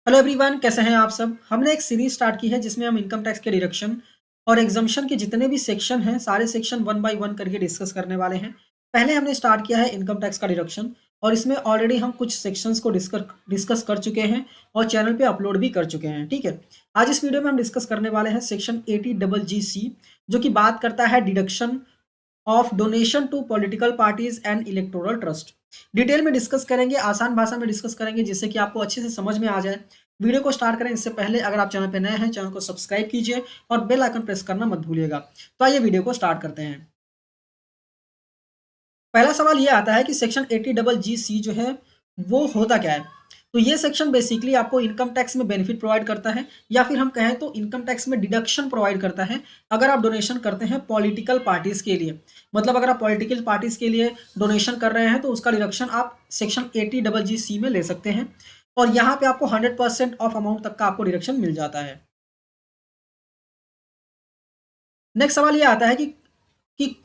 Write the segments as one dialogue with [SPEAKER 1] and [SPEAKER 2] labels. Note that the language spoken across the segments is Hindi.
[SPEAKER 1] हेलो एवरीवन, कैसे हैं आप सब। हमने एक सीरीज स्टार्ट की है जिसमें हम इनकम टैक्स के डिडक्शन और एग्जम्पशन के जितने भी सेक्शन हैं सारे सेक्शन वन बाय वन करके डिस्कस करने वाले हैं। पहले हमने स्टार्ट किया है इनकम टैक्स का डिडक्शन और इसमें ऑलरेडी हम कुछ सेक्शंस को डिस्कस कर चुके हैं और चैनल पे अपलोड भी कर चुके हैं। ठीक है, आज इस वीडियो में हम डिस्कस करने वाले हैं सेक्शन 80GC जो कि बात करता है deduction of donation to political parties and electoral trust. Detail में डिस्कस करेंगे, आसान भाषा में डिस्कस करेंगे जिससे कि आपको अच्छे से समझ में आ जाए। वीडियो को स्टार्ट करें इससे पहले अगर आप चैनल पर नए हैं चैनल को सब्सक्राइब कीजिए और बेल आइकन प्रेस करना मत भूलिएगा। तो आइए वीडियो को स्टार्ट करते हैं। पहला सवाल ये आता है कि सेक्शन 80GC जो है वो होता क्या है। तो ये सेक्शन बेसिकली आपको इनकम टैक्स में बेनिफिट प्रोवाइड करता है या फिर हम कहें तो इनकम टैक्स में डिडक्शन प्रोवाइड करता है अगर आप डोनेशन करते हैं पॉलिटिकल पार्टीज के लिए। मतलब अगर आप पॉलिटिकल पार्टीज के लिए डोनेशन कर रहे हैं तो उसका डिडक्शन आप सेक्शन 80GC में ले सकते हैं और यहाँ पे आपको 100% ऑफ अमाउंट तक का आपको डिडक्शन मिल जाता है। नेक्स्ट सवाल ये आता है कि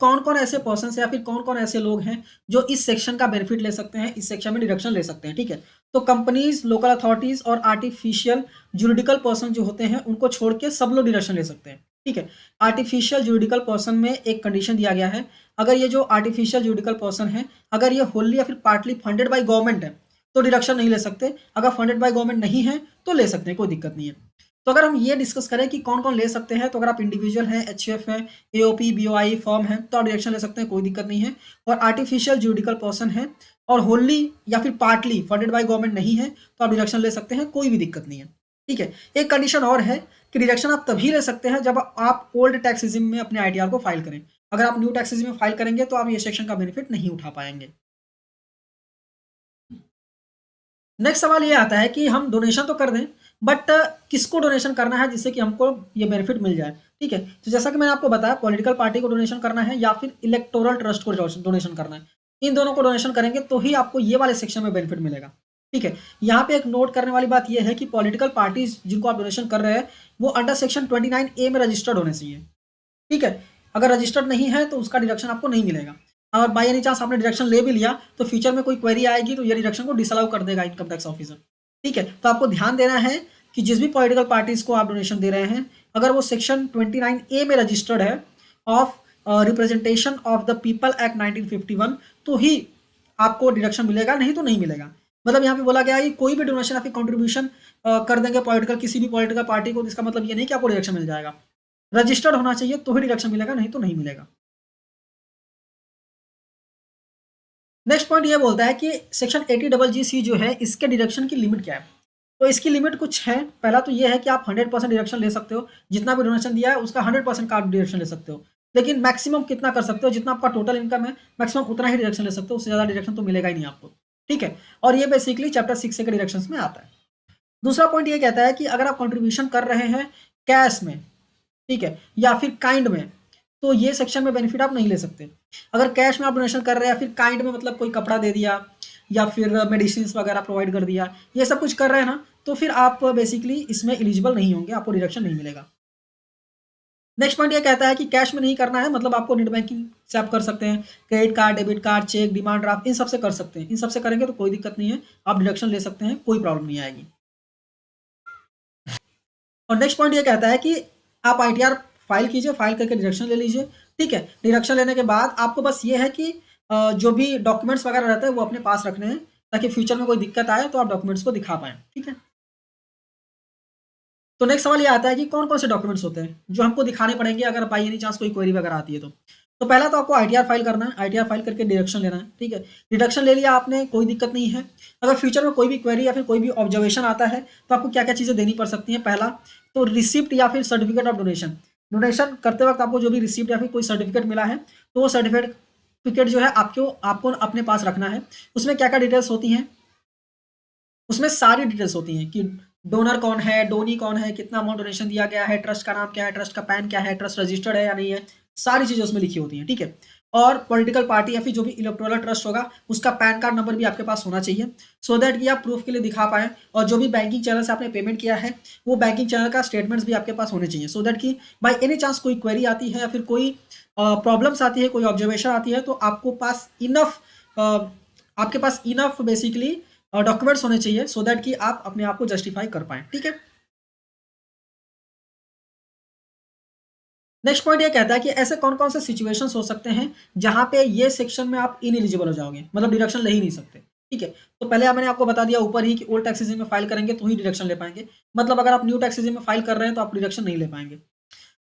[SPEAKER 1] कौन कौन ऐसे पर्सन या फिर कौन कौन ऐसे लोग हैं जो इस सेक्शन का बेनिफिट ले सकते हैं, इस सेक्शन में डिडक्शन ले सकते हैं। ठीक है, तो कंपनीज, लोकल अथॉरिटीज और आर्टिफिशियल जुरिडिकल पर्सन जो होते हैं उनको छोड़ के सब लोग डिडक्शन ले सकते हैं। ठीक है, आर्टिफिशियल जुरिडिकल पर्सन में एक कंडीशन दिया गया है, अगर ये जो आर्टिफिशियल जुरिडिकल पर्सन है अगर ये होली या फिर पार्टली फंडेड बाय गवर्नमेंट है तो डिडक्शन नहीं ले सकते। अगर फंडेड बाय गवर्नमेंट नहीं है तो ले सकते हैं, कोई दिक्कत नहीं है। तो अगर हम ये डिस्कस करें कि कौन कौन ले सकते हैं, तो अगर आप इंडिविजुअल हैं, एचयूएफ है, एओपी, बीओआई फर्म है तो आप डिडक्शन ले सकते हैं, कोई दिक्कत नहीं है। और आर्टिफिशियल जुडिकल पर्सन है और होली या फिर पार्टली फंडेड बाय गवर्नमेंट नहीं है तो आप डिडक्शन ले सकते हैं, कोई भी दिक्कत नहीं है। ठीक है, एक कंडीशन और है कि डिडक्शन आप तभी ले सकते हैं जब आप ओल्ड टैक्स रिजिम में अपने आईटीआर को फाइल करें। अगर आप न्यू टैक्स रिजिम में फाइल करेंगे तो आप ये सेक्शन का बेनिफिट नहीं उठा पाएंगे। नेक्स्ट सवाल ये आता है कि हम डोनेशन तो कर दें बट किसको डोनेशन करना है जिससे कि हमको ये बेनिफिट मिल जाए। ठीक है, तो जैसा कि मैंने आपको बताया पॉलिटिकल पार्टी को डोनेशन करना है या फिर इलेक्टोरल ट्रस्ट को डोनेशन करना है। इन दोनों को डोनेशन करेंगे तो ही आपको ये वाले सेक्शन में बेनिफिट मिलेगा। ठीक है, यहाँ पे एक नोट करने वाली बात यह है कि पॉलिटिकल पार्टीज जिनको आप डोनेशन कर रहे हैं वो अंडर सेक्शन 29A में रजिस्टर्ड होने चाहिए। ठीक है, अगर रजिस्टर्ड नहीं है तो उसका डिडक्शन आपको नहीं मिलेगा। और बाई एनी चांस आपने डिडक्शन ले भी लिया तो फ्यूचर में कोई क्वेरी आएगी तो ये डिडक्शन को डिसअलाउ कर देगा इनकम टैक्स ऑफिसर। ठीक है, तो आपको ध्यान देना है कि जिस भी पॉलिटिकल पार्टीज को आप डोनेशन दे रहे हैं अगर वो सेक्शन 29A में रजिस्टर्ड है of representation of the people act 1951 तो ही आपको डिडक्शन मिलेगा, नहीं तो नहीं मिलेगा। मतलब यहाँ पे बोला गया है कि कोई भी डोनेशन या फिर कॉन्ट्रीब्यूशन कर देंगे पॉलिटिकल किसी भी पॉलिटिकल पार्टी को तो इसका मतलब ये नहीं कि आपको डिडक्शन मिल जाएगा। रजिस्टर्ड होना चाहिए तो ही डिडक्शन मिलेगा, नहीं तो नहीं मिलेगा। नेक्स्ट पॉइंट ये बोलता है कि सेक्शन 80GC जो है इसके डिडक्शन की लिमिट क्या है। तो इसकी लिमिट कुछ है। पहला तो ये है कि आप 100% डिडक्शन ले सकते हो, जितना भी डोनेशन दिया है उसका 100% का आप डिडक्शन ले सकते हो। लेकिन मैक्सिमम कितना कर सकते हो, जितना आपका टोटल इनकम है मैक्सिमम उतना ही डिडक्शन ले सकते हो, उससे ज़्यादा डिडक्शन तो मिलेगा ही नहीं आपको। ठीक है, और ये बेसिकली चैप्टर 6 के डिडक्शन में आता है। दूसरा पॉइंट ये कहता है कि अगर आप कंट्रीब्यूशन कर रहे हैं कैश में, ठीक है, या फिर काइंड में तो ये सेक्शन में बेनिफिट आप नहीं ले सकते। अगर कैश में आप डोनेशन कर रहे हैं या फिर काइंड में मतलब कोई कपड़ा दे दिया या फिर मेडिसिन वगैरह प्रोवाइड कर दिया, ये सब कुछ कर रहे हैं ना तो फिर आप बेसिकली इसमें एलिजिबल नहीं होंगे, आपको डिडक्शन नहीं मिलेगा। नेक्स्ट पॉइंट ये कहता है कि कैश में नहीं करना है, मतलब आपको नेट बैंकिंग से आप कर सकते हैं, credit card, debit card, cheque, demand draft इन सबसे कर सकते हैं। इन सबसे करेंगे तो कोई दिक्कत नहीं है, आप डिडक्शन ले सकते हैं, कोई प्रॉब्लम नहीं आएगी। और नेक्स्ट पॉइंट ये कहता है कि आप आईटीआर फाइल कीजिए, फाइल करके डिडक्शन ले लीजिए। ठीक है, डिडक्शन लेने के बाद आपको बस ये है कि जो भी डॉक्यूमेंट्स वगैरह रहते हैं वो अपने पास रखने हैं ताकि फ्यूचर में कोई दिक्कत आए तो आप डॉक्यूमेंट्स को दिखा पाएँ। ठीक है, तो नेक्स्ट सवाल ये आता है कि कौन कौन से डॉक्यूमेंट्स होते हैं जो हमको दिखाने पड़ेंगे अगर बाई एनी चांस कोई क्वेरी वगैरह आती है तो पहला तो आपको आईटीआर फाइल करना है, आईटीआर फाइल करके डिडक्शन लेना है। ठीक है, डिडक्शन ले लिया आपने, कोई दिक्कत नहीं है। अगर फ्यूचर में कोई भी क्वेरी या फिर कोई भी ऑब्जर्वेशन आता है तो आपको क्या क्या चीज़ें देनी पड़ सकती हैं। पहला तो रिसिप्ट या फिर सर्टिफिकेट ऑफ डोनेशन। डोनेशन करते वक्त आपको जो भी रिसिप्ट या फिर कोई सर्टिफिकेट मिला है तो वो सर्टिफिकेट जो है आपको आपको अपने पास रखना है। उसमें क्या क्या डिटेल्स होती हैं, उसमें सारी डिटेल्स होती हैं कि डोनर कौन है, डोनी कौन है, कितना अमाउंट डोनेशन दिया गया है, ट्रस्ट का नाम क्या है, ट्रस्ट का पैन क्या है, ट्रस्ट रजिस्टर्ड है या नहीं है, सारी चीज़ें उसमें लिखी होती हैं। ठीक है, और पॉलिटिकल पार्टी या फिर जो भी इलेक्टोरल ट्रस्ट होगा उसका पैन कार्ड नंबर भी आपके पास होना चाहिए सो दैट कि आप प्रूफ के लिए दिखा पाएँ। और जो भी बैंकिंग चैनल से आपने पेमेंट किया है वो बैंकिंग चैनल का स्टेटमेंट्स भी आपके पास होने चाहिए सो दैट कि बाई एनी चांस कोई क्वेरी आती है या फिर कोई प्रॉब्लम्स आती है, कोई ऑब्जर्वेशन आती है तो आपको पास इनफ आपके पास इनफ बेसिकली डॉक्यूमेंट्स होने चाहिए सो दैट कि आप अपने आप को जस्टिफाई कर पाएँ, ठीक है? नेक्स्ट पॉइंट ये कहता है कि ऐसे कौन-कौन से सिचुएशंस हो सकते हैं, जहाँ पे ये सेक्शन में आप इनएलिजिबल हो जाओगे, मतलब डिडक्शन ले ही नहीं सकते, ठीक है? तो पहले मैंने आपको बता दिया ऊपर ही कि ओल्ड टैक्स रेजिम में फाइल करेंगे तो ही डिडक्शन ले पाएँगे, मतलब अगर आप न्यू टैक्स रेजिम में फाइल कर रहे हैं तो आप डिडक्शन नहीं ले पाएँगे।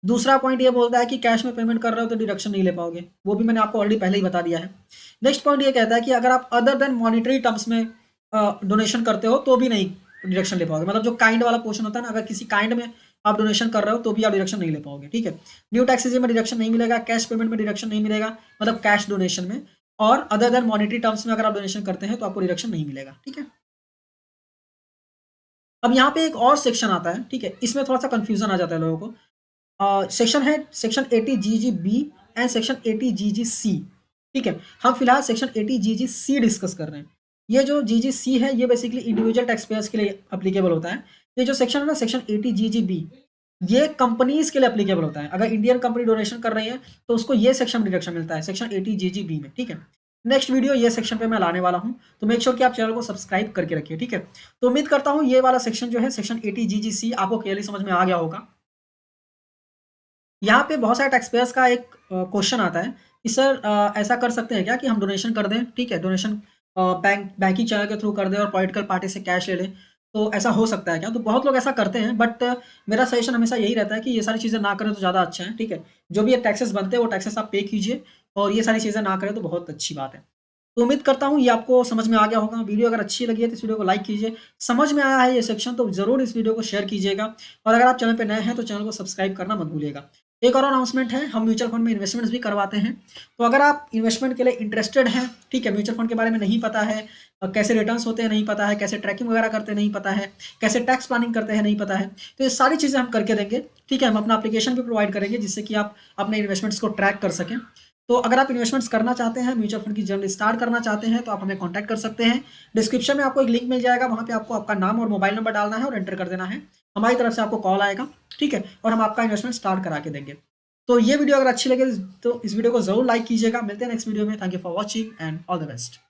[SPEAKER 1] दूसरा पॉइंट ये बोलता है कि कैश में पेमेंट कर रहे हो तो डिडक्शन नहीं ले पाओगे, वो भी मैंने आपको ऑलरेडी पहले ही बता दिया है। नेक्स्ट पॉइंट ये कहता है कि अगर आप अदर देन मॉनेटरी टर्म्स में डोनेशन करते हो तो भी नहीं डिडक्शन ले पाओगे, मतलब जो काइंड वाला पोर्शन होता है ना, अगर किसी काइंड में आप डोनेशन कर रहे हो तो भी आप डिडक्शन नहीं ले पाओगे, ठीक है? न्यू टैक्स रेजिम में डिडक्शन नहीं मिलेगा, कैश पेमेंट में डिडक्शन नहीं मिलेगा, मतलब कैश डोनेशन में, और अदर देन मॉनेटरी टर्म्स में अगर आप डोनेशन करते हैं तो आपको डिडक्शन नहीं मिलेगा, ठीक है? अब यहाँ पे एक और सेक्शन आता है, ठीक है? इसमें थोड़ा सा कंफ्यूजन आ जाता है लोगों को। सेक्शन है सेक्शन 80 जीजी बी एंड सेक्शन 80 जीजी सी, ठीक है? हम फिलहाल सेक्शन 80 जीजी सी डिस्कस कर रहे हैं। ये जो जीजी सी है ये बेसिकली इंडिविजुअल टैक्स पेयर्स के लिए एप्लीकेबल होता है। ये जो सेक्शन है ना सेक्शन 80 जीजी बी, ये कंपनीज के लिए एप्लीकेबल होता है। अगर इंडियन कंपनी डोनेशन कर रही है तो उसको ये सेक्शन डिडक्शन मिलता है सेक्शन 80 जीजी बी में, ठीक है? नेक्स्ट वीडियो ये सेक्शन पे मैं लाने वाला हूँ, तो मेक श्योर कि आप चैनल को सब्सक्राइब करके रखिए, ठीक है? तो उम्मीद करता हूँ ये वाला सेक्शन जो है सेक्शन 80 जीजी सी आपको क्लियरली समझ में आ गया होगा। यहाँ पे बहुत सारे टैक्स पेयर्स का एक क्वेश्चन आता है कि सर ऐसा कर सकते हैं क्या कि हम डोनेशन कर दें, ठीक है? डोनेशन बैंकिंग चैनल के थ्रू कर दें और पॉलिटिकल पार्टी से कैश ले लें, तो ऐसा हो सकता है क्या? तो बहुत लोग ऐसा करते हैं, बट मेरा सजेशन हमेशा यही रहता है कि ये सारी चीज़ें ना करें तो ज़्यादा अच्छा है, ठीक है? जो भी ये टैक्सेस बनते हैं वो टैक्सेस आप पे कीजिए, और ये सारी चीज़ें ना करें तो बहुत अच्छी बात है। तो उम्मीद करता हूँ ये आपको समझ में आ गया होगा। वीडियो अगर अच्छी लगी है तो इस वीडियो को लाइक कीजिए। समझ में आया है ये सेक्शन तो ज़रूर इस वीडियो को शेयर कीजिएगा, और अगर आप चैनल पे नए हैं तो चैनल को सब्सक्राइब करना मत भूलिएगा। एक और अनाउंसमेंट है, हम म्यूचुअल फंड में इन्वेस्टमेंट्स भी करवाते हैं। तो अगर आप इन्वेस्टमेंट के लिए इंटरेस्टेड हैं, ठीक है, म्यूचुअल फंड के बारे में नहीं पता है, कैसे रिटर्न्स होते हैं नहीं पता है, कैसे ट्रैकिंग वगैरह करते हैं नहीं पता है, कैसे टैक्स प्लानिंग करते हैं नहीं पता है, तो ये सारी चीज़ें हम करके देंगे, ठीक है? हम अपना एप्लीकेशन भी प्रोवाइड करेंगे जिससे कि आप अपने इन्वेस्टमेंट्स को ट्रैक कर सकें। तो अगर आप इन्वेस्टमेंट्स करना चाहते हैं, म्यूचुअल फंड की जर्नी स्टार्ट करना चाहते हैं, तो आप हमें कॉन्टैक्ट कर सकते हैं। डिस्क्रिप्शन में आपको एक लिंक मिल जाएगा, वहाँ पे आपको आपका नाम और मोबाइल नंबर डालना है और एंटर कर देना है। हमारी तरफ से आपको कॉल आएगा, ठीक है? और हम आपका इन्वेस्टमेंट स्टार्ट करा के देंगे। तो ये वीडियो अगर अच्छी लगे तो इस वीडियो को ज़रूर लाइक कीजिएगा। मिलते हैं नेक्स्ट वीडियो में। Thank you for watching and all the best.